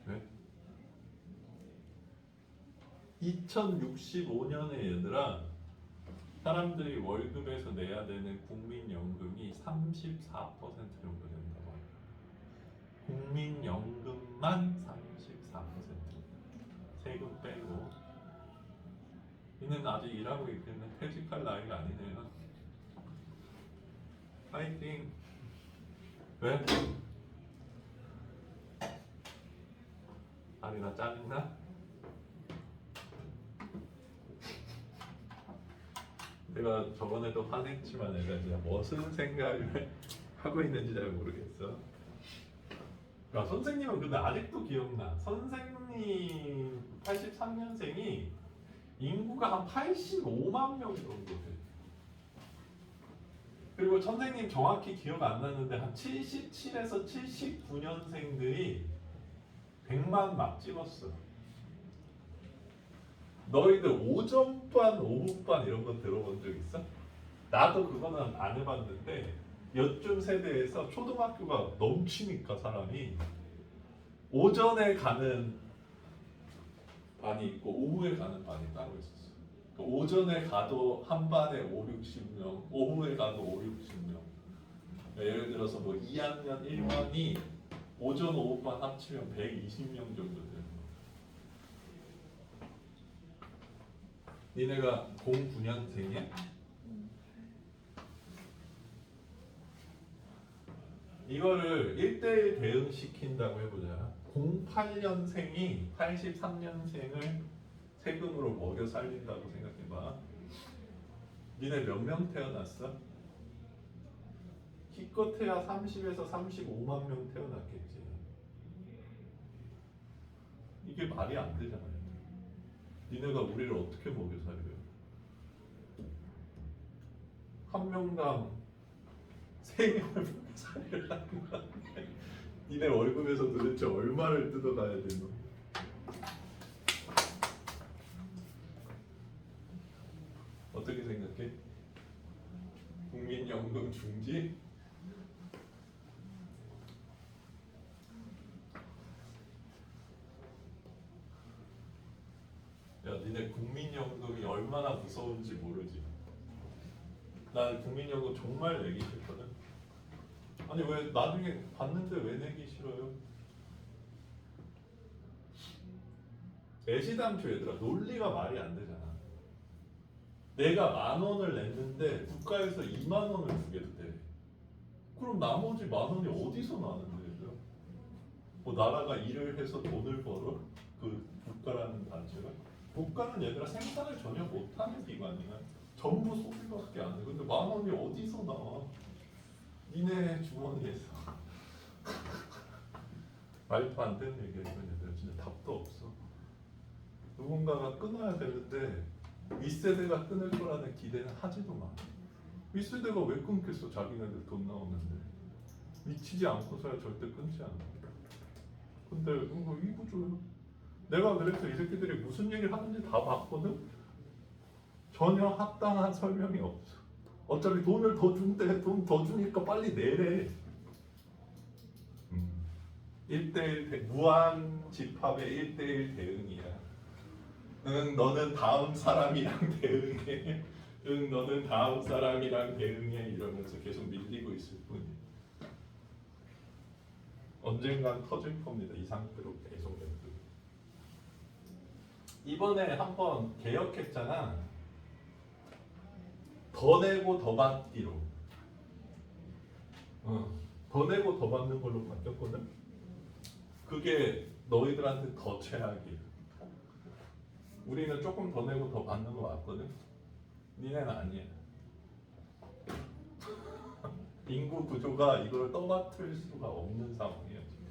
왜? 2065년에 얘들아, 사람들이 월급에서 내야 되는 국민연금이 34% 정도 된다고. 국민연금만 34%. 세금 빼고. 이는 아직 일하고 있기 때문에 퇴직할 나이가 아니네요. 파이팅! 왜? 아니 나 짜증나? 내가 저번에도 화냈지만 내가 진짜 무슨 생각을 하고 있는지 잘 모르겠어. 야, 선생님은 근데 아직도 기억나. 선생님 83년생이 인구가 한 85만 명 정도 돼. 그리고 선생님 정확히 기억 안 나는데 한 77에서 79년생들이 100만 막 찍었어. 너희들 오전반, 오후반 이런 거 들어본 적 있어? 나도 그거는 안 해봤는데 요즘 세대에서 초등학교가 넘치니까 사람이 오전에 가는 반이 있고 오후에 가는 반이 따로 있었어. 그러니까 오전에 가도 한 반에 5, 60명, 오후에 가도 5, 60명. 그러니까 예를 들어서 뭐 2학년 1반이 오전, 오후반 합치면 120명 정도 되는 거. 니네가 09년생이야? 이거를 1대1 대응시킨다고 해보자. 08년생이 83년생을 세금으로 먹여 살린다고 생각해봐. 니네 몇 명 태어났어? 기껏해야 30에서 35만 명 태어났겠지. 이게 말이 안 되잖아요. 니네가 우리를 어떻게 먹여 살려요? 한 명당 3명을 먹여 살리려는 건데 니네 월급에서 도대체 얼마를 뜯어가야 되노? 어떻게 생각해? 국민연금 중지? 야, 니네 국민연금이 얼마나 무서운지 모르지. 난 국민연금 정말 내기 싫거든. 아니 왜 나중에 받는데 왜 내기 싫어요? 애시당초 얘들아 논리가 말이 안 되잖아. 내가 10,000원을 냈는데 국가에서 20,000원을 주게도 돼. 그럼 나머지 10,000원이 어디서 나는데 얘들아? 뭐 나라가 일을 해서 돈을 벌어? 그 국가라는 단체가? 국가는 얘들아 생산을 전혀 못하는 기관이야. 전부 소비밖에 안 돼. 근데 10,000원이 어디서 나와? 니네 주머니에서. 말도 안 되는 얘기야 이건. 얘들 진짜 답도 없어. 누군가가 끊어야 되는데 윗세대가 끊을 거라는 기대는 하지도 마. 윗세대가 왜 끊겠어? 자기네들 돈 나오는데. 미치지 않고서야 절대 끊지 않아. 근데 이거 이 구조야. 내가 그래서 이 새끼들이 무슨 얘기를 하는지 다 봤거든? 전혀 합당한 설명이 없어. 어차피 돈을 더 준대. 돈 더 주니까 빨리 내래. 1대1 무한 집합의 1대1 대응이야. 응, 너는 다음 사람이랑 대응해. 응, 너는 다음 사람이랑 대응해. 이러면서 계속 밀리고 있을 뿐이야. 언젠간 터질 겁니다. 이 상태로 계속 냅두고. 이번에 한번 개혁했잖아. 더 내고 더 받기로. 더 내고 더 받는 걸로 바뀌었거든. 그게 너희들한테 더 최악이야. 우리는 조금 더 내고 더 받는 거 맞거든. 니네는 아니야. 인구 구조가 이걸 떠받들 수가 없는 상황이야 지금.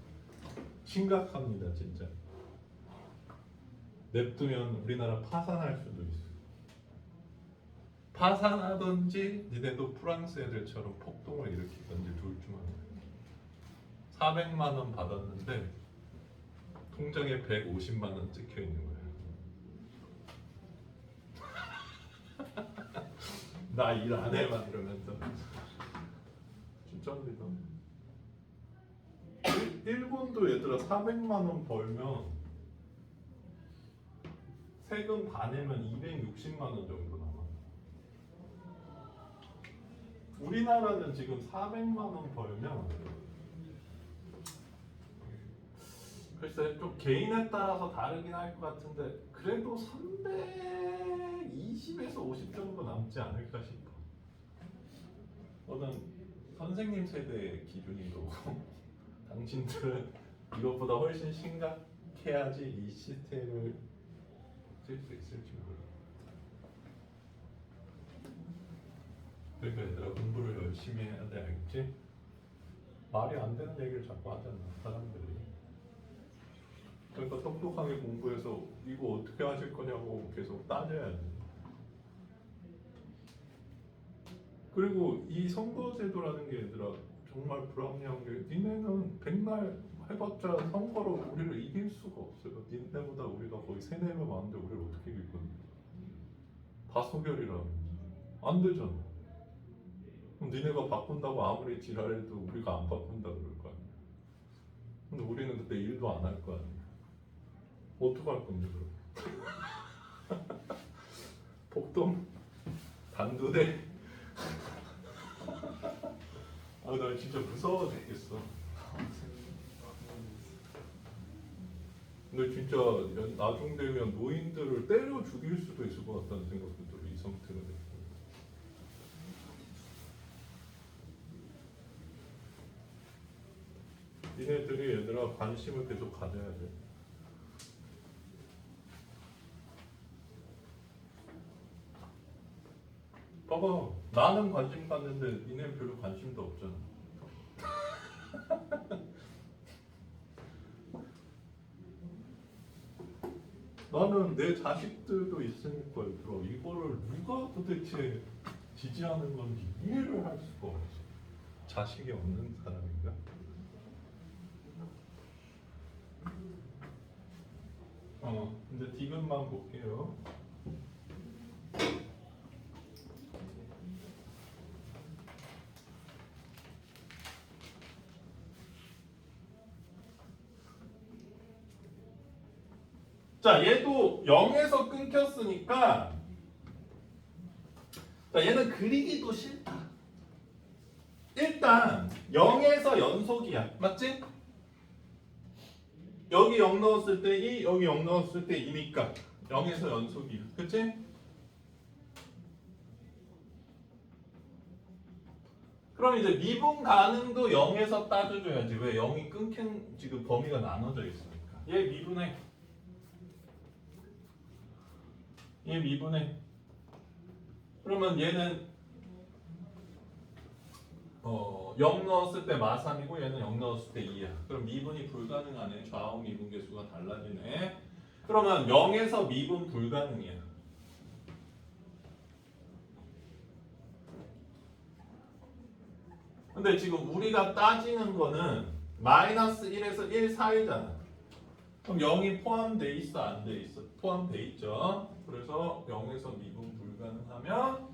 심각합니다 진짜. 냅두면 우리나라 파산할 수도 있어. 파산하든지 니네도 프랑스 애들처럼 폭동을 일으키든지 둘 중 하나. 400만 원 받았는데 통장에 150만 원 찍혀 있는 거야. 나 일 안 해만 이러면서. 진짜입니다. 일본도 얘들아 400만 원 벌면 세금 다 내면 260만 원 정도 남아. 우리나라는 지금 400만 원 벌면 글쎄 좀 개인에 따라서 다르긴 할 것 같은데 그래도 320에서 50 정도 남지 않을까 싶어. 저는 선생님 세대의 기준인 거고 당신들은 이것보다 훨씬 심각해야지 이 시스템을 쓸 수 있을지 몰라. 그러니까 얘들아 공부를 열심히 해야 돼. 알겠지? 말이 안 되는 얘기를 자꾸 하잖아 사람들이. 그러니까 똑똑하게 공부해서 이거 어떻게 하실 거냐고 계속 따져야 돼. 그리고 이 선거제도라는 게 얘들아 정말 불합리한 게 니네는 백날 해봤자 선거로 우리를 이길 수가 없어요. 니네보다 우리가 거의 3-4배 많은데 우리를 어떻게 이길 건데. 다수결이라 안 되잖아. 그럼 니네가 바꾼다고 아무리 지랄해도 우리가 안 바꾼다 그럴 거 아니야. 근데 우리는 그때 일도 안 할 거 아니야. 어떡할 건데 그럼. 폭동? 단두대? 나 진짜 무서워 죽겠어. 근데 진짜 나중 되면 노인들을 때려 죽일 수도 있을 것 같다는 생각도 들어. 이 상태로 되면. 니네들이 얘들아 관심을 계속 가져야 돼. 봐봐, 나는 관심 갖는데 니네는 별로 관심도 없잖아. 나는 내 자식들도 있으니까 얘들아 이거를 누가 도대체 지지하는 건지 이해를 할 수가 없어. 자식이 없는 사람인가? 근데 디귿만 볼게요. 자, 얘도 0에서 끊겼으니까 자, 얘는 그리기도 싫다. 일단 0에서 연속이야. 맞지? 여기 0 넣었을 때 2, 여기 0 넣었을 때 2니까 0에서 연속이야. 그치? 그럼 이제 미분 가능도 0에서 따져줘야지. 왜 0이 끊긴 지금 범위가 나눠져 있으니까. 얘 미분해. 얘 미분해. 그러면 얘는 0 넣었을 때 마3이고 얘는 0 넣었을 때 2야. 그럼 미분이 불가능하네. 좌우 미분 계수가 달라지네. 그러면 0에서 미분 불가능이야. 근데 지금 우리가 따지는 거는 마이너스 1에서 1 사이잖아. 그럼 0이 포함돼 있어, 안 돼 있어? 포함돼 있죠. 그래서 0에서 미분 불가능하면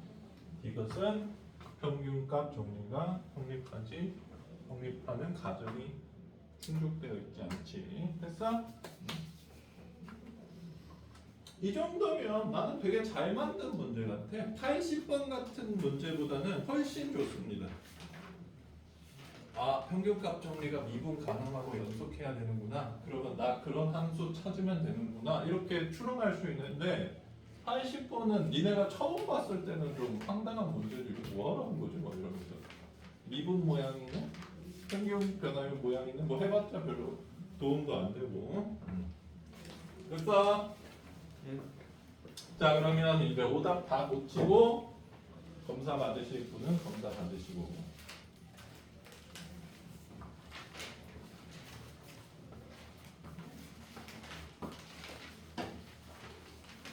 이것은 평균값 정리가 성립하는 가정이 충족되어 있지 않지. 됐어? 이 정도면 나는 되게 잘 만든 문제 같아. 80번 같은 문제보다는 훨씬 좋습니다. 아, 평균값 정리가 미분 가능하고 연속해야 되는구나. 그러면 나 그런 함수 찾으면 되는구나. 이렇게 추론할 수 있는데 80번은 니네가 처음 봤을 때는 좀 황당한 문제들 이거 뭐 하라는 거지? 막 이러면서 미분 모양이네? 평균 변화율 모양이네? 뭐 해봤자 별로 도움도 안 되고. 됐어? 예. 자, 그러면 이제 오답 다 고치고 검사 받으실 분은 검사 받으시고